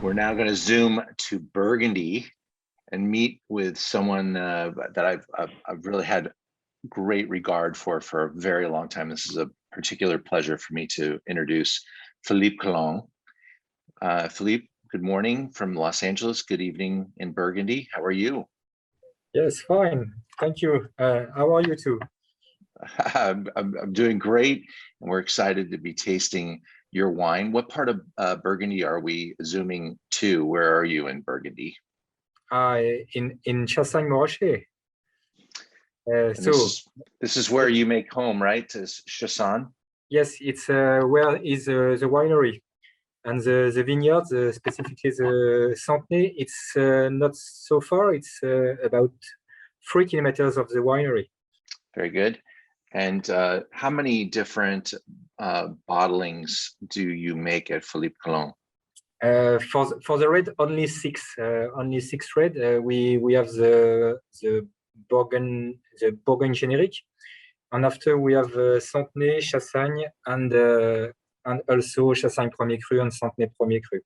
We're now going to zoom to Burgundy and meet with someone that I've really had great regard for a very long time. This is a particular pleasure for me to introduce Philippe Colin. Philippe, good morning from Los Angeles. Good evening in Burgundy. How are you? Yes, fine. Thank you. How are you too? I'm doing great, and we're excited to be tasting your wine. What part of Burgundy are we zooming to? Where are you in Burgundy? In Chassagne-Montrachet. This is where you make home, right? To Chassagne? Yes, it's where is the winery, and the vineyard, specifically the Santenay. It's not so far. It's about 3 kilometers of the winery. Very good. And how many different bottlings do you make at Philippe Colin? For the red, only six red. We have the Bourgogne generic, and after we have Santenay, Chassagne, and also Chassagne Premier Cru and Santenay Premier Cru.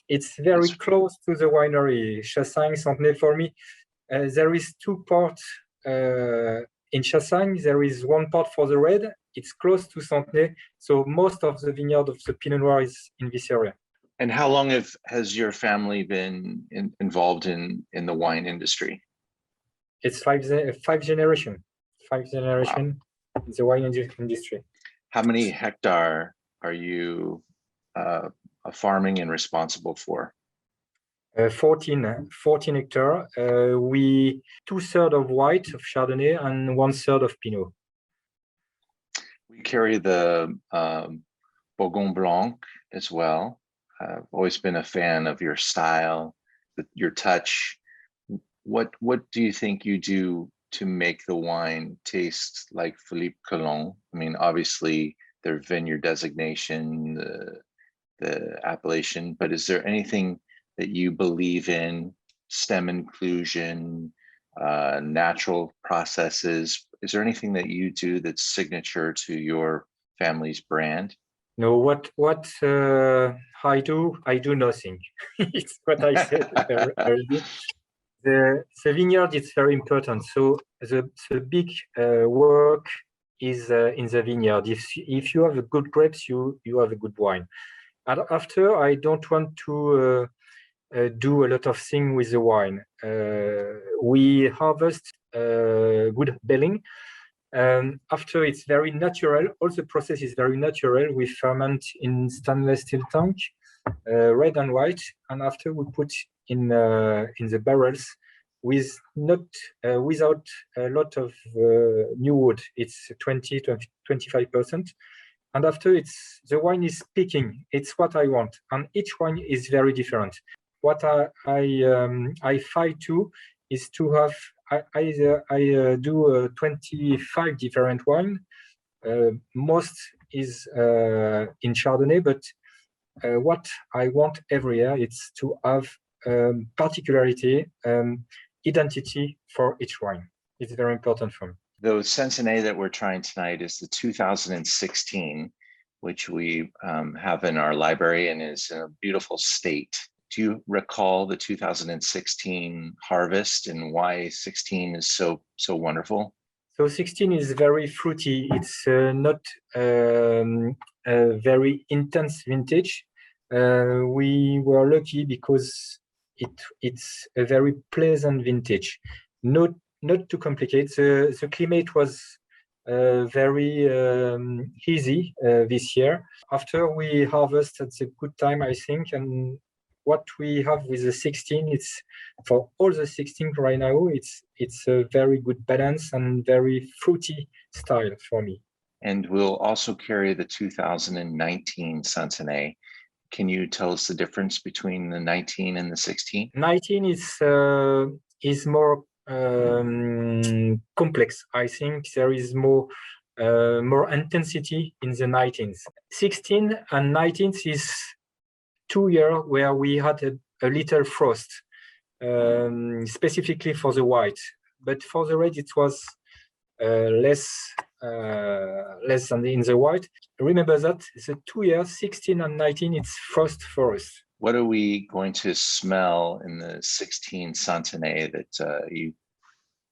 It's very close to the winery. Chassagne, Santenay. For me, there is 2 parts in Chassagne. There is 1 part for the red. It's close to Santenay, so most of the vineyard of the Pinot Noir is in this area. And how long has your family been involved in the wine industry? It's five generations. 5 generations in the wine industry. How many hectares are you farming and responsible for? 14 hectares. We 2/3 of white of Chardonnay and 1/3 of Pinot. We carry the Bourgogne Blanc as well. I've always been a fan of your style, your touch. What do you think you do to make the wine taste like Philippe Colin? I mean, obviously their vineyard designation, the appellation, but is there anything that you believe in, stem inclusion, natural processes? Is there anything that you do that's signature to your family's brand? No, what I do nothing. It's what I said earlier. The vineyard is very important. So the big work is in the vineyard. If you have a good grapes, you have a good wine. And after, I don't want to do a lot of things with the wine. We harvest good belling. After, it's very natural. All the process is very natural. We ferment in stainless steel tank, red and white, and after we put in the barrels with without a lot of new wood. It's 20-25%. And after, the wine is speaking. It's what I want, and each wine is very different. What I fight to is to have I do 25 different wine. Most is in Chardonnay, but what I want every year is to have particularity, identity for each wine. It's very important for me. The Santenay that we're trying tonight is the 2016, which we have in our library and is in a beautiful state. Do you recall the 2016 harvest and why 16 is so wonderful? So 16 is very fruity. It's not a very intense vintage. We were lucky because it's a very pleasant vintage. Not too complicated. The climate was very easy this year. After we harvest at a good time, I think, and what we have with the 16, it's for all the 16 right now, it's a very good balance and very fruity style for me. And we'll also carry the 2019 Santenay. Can you tell us the difference between the 19 and the 16? 19 is more complex. I think there is more intensity in the 19th. 16 and 19th is 2 years where we had a little frost, specifically for the white. But for the red, it was less less than in the white. Remember that the 2 years, 16 and 19, it's frost for us. What are we going to smell in the 16 Santenay that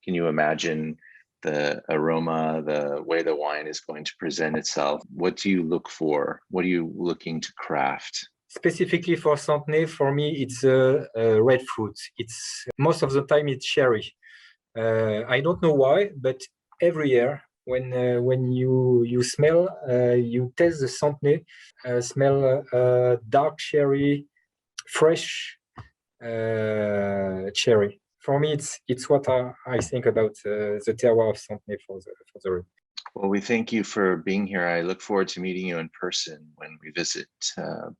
can you imagine the aroma, the way the wine is going to present itself? What do you look for? What are you looking to craft? Specifically for Santenay, for me, it's red fruit. It's most of the time it's cherry. I don't know why, but every year when you smell, you taste the Santenay, smell dark cherry, fresh cherry. For me, it's what I think about the terroir of Santenay for the red. Well, we thank you for being here. I look forward to meeting you in person when we visit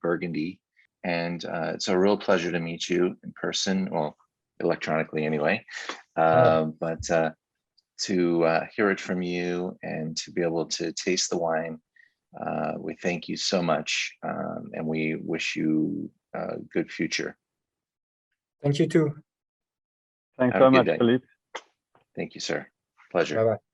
Burgundy. And it's a real pleasure to meet you in person, well, electronically anyway. But to hear it from you and to be able to taste the wine, we thank you so much. And we wish you a good future. Thank you too. Thanks Have a so good much, day. Philippe. Thank you, sir. Pleasure. Bye-bye.